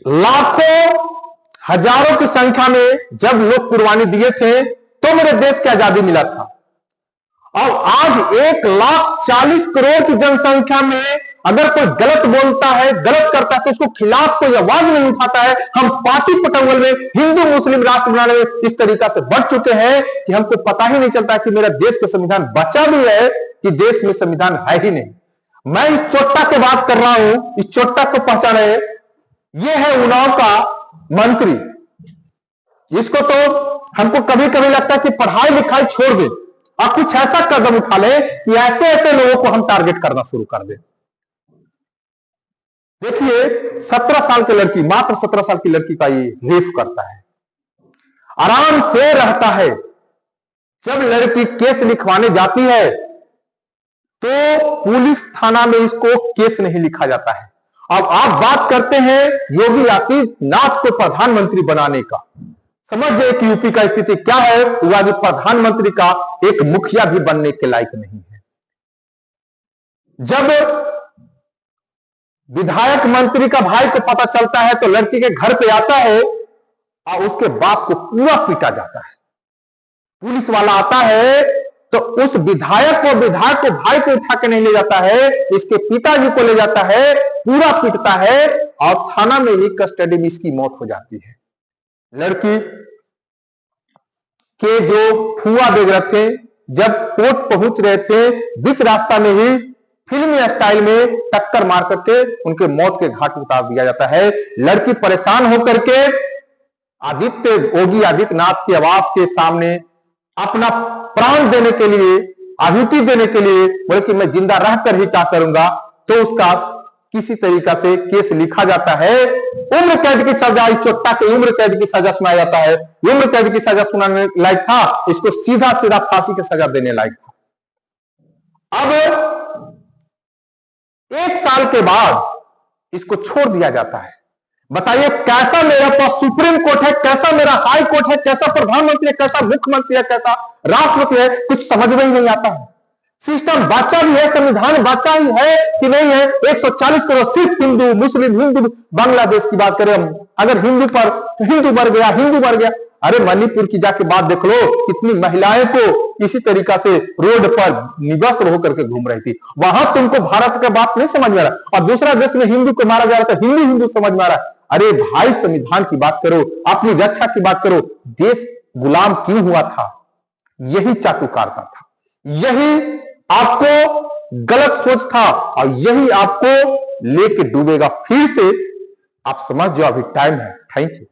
लाखों हजारों की संख्या में जब लोग कुर्बानी दिए थे तो मेरे देश की आजादी मिला था। और आज 1,40,40,000 की जनसंख्या में अगर कोई गलत बोलता है, गलत करता है, तो उसको खिलाफ कोई आवाज नहीं उठाता है। हम पार्टी पटंगल में हिंदू मुस्लिम राष्ट्र बनाने में इस तरीका से बढ़ चुके हैं कि हमको पता ही नहीं चलता कि मेरा देश का संविधान बचा भी है कि देश में संविधान है ही नहीं। मैं इस चोट्टा की बात कर रहा हूं, इस चोट्टा को पहचाने, ये है उन्नाव का मंत्री। इसको तो हमको कभी कभी लगता है कि पढ़ाई लिखाई छोड़ दे और कुछ ऐसा कदम उठा ले कि ऐसे ऐसे लोगों को हम टारगेट करना शुरू कर दे। देखिए 17 साल की लड़की, मात्र 17 साल की लड़की का ये रेप करता है, आराम से रहता है। जब लड़की केस लिखवाने जाती है तो पुलिस थाना में इसको केस नहीं लिखा जाता है। अब आप बात करते हैं योगी आदित्यनाथ को प्रधानमंत्री बनाने का, समझ जाइए कि यूपी का स्थिति क्या है। वो आज प्रधानमंत्री का एक मुखिया भी बनने के लायक नहीं है। जब विधायक मंत्री का भाई को पता चलता है तो लड़की के घर पे आता है और उसके बाप को पूरा पीटा जाता है। पुलिस वाला आता है तो उस विधायक को भाई को उठा के नहीं ले जाता है, इसके पिताजी को ले जाता है, पूरा पीटता है और थाना में ही कस्टडी में इसकी मौत हो जाती है। लड़की के जो फुआ वगैरह थे जब कोर्ट पहुंच रहे थे, बीच रास्ता में ही फिल्मी स्टाइल में टक्कर मार करके उनके मौत के घाट उतार दिया जाता है। लड़की परेशान होकर के योगी आदित्यनाथ के आवास के सामने अपना प्राण देने के लिए, आहुति देने के लिए बोले कि मैं जिंदा रहकर ही क्या करूंगा, तो उसका किसी तरीका से केस लिखा जाता है। उम्र कैद की सजा, इस चोट्टा के उम्र कैद की सजा सुनाया जाता है। उम्र कैद की सजा सुनाने लायक था, इसको सीधा सीधा फांसी की सजा देने लायक था। अब 1 साल के बाद इसको छोड़ दिया जाता है। बताइए कैसा मेरे पास सुप्रीम कोर्ट है, कैसा मेरा हाई कोर्ट है, कैसा प्रधानमंत्री है, कैसा मुख्यमंत्री है, कैसा राष्ट्रपति है, कुछ समझ में ही नहीं आता है। सिस्टम बच्चा भी है, संविधान बच्चा ही है कि नहीं है। 140 करोड़ सिर्फ हिंदू मुस्लिम, हिंदू बांग्लादेश की बात करें, अगर हिंदू पर तो हिंदू मर गया, हिंदू मर गया। अरे मणिपुर की जाके बात देख लो, कितनी महिलाएं को इसी तरीका से रोड पर निवस्त्र होकर के घूम रही थी। वहां तुमको भारत का बात नहीं समझ में आ रहा, और दूसरा देश में हिंदू को मारा जा रहा था, हिंदू हिंदू समझ में आ रहा है। अरे भाई संविधान की बात करो, अपनी रक्षा की बात करो। देश गुलाम क्यों हुआ था? यही चाटुकारिता था, यही आपको गलत सोच था और यही आपको लेके डूबेगा फिर से। आप समझ जाओ, अभी टाइम है। Thank you.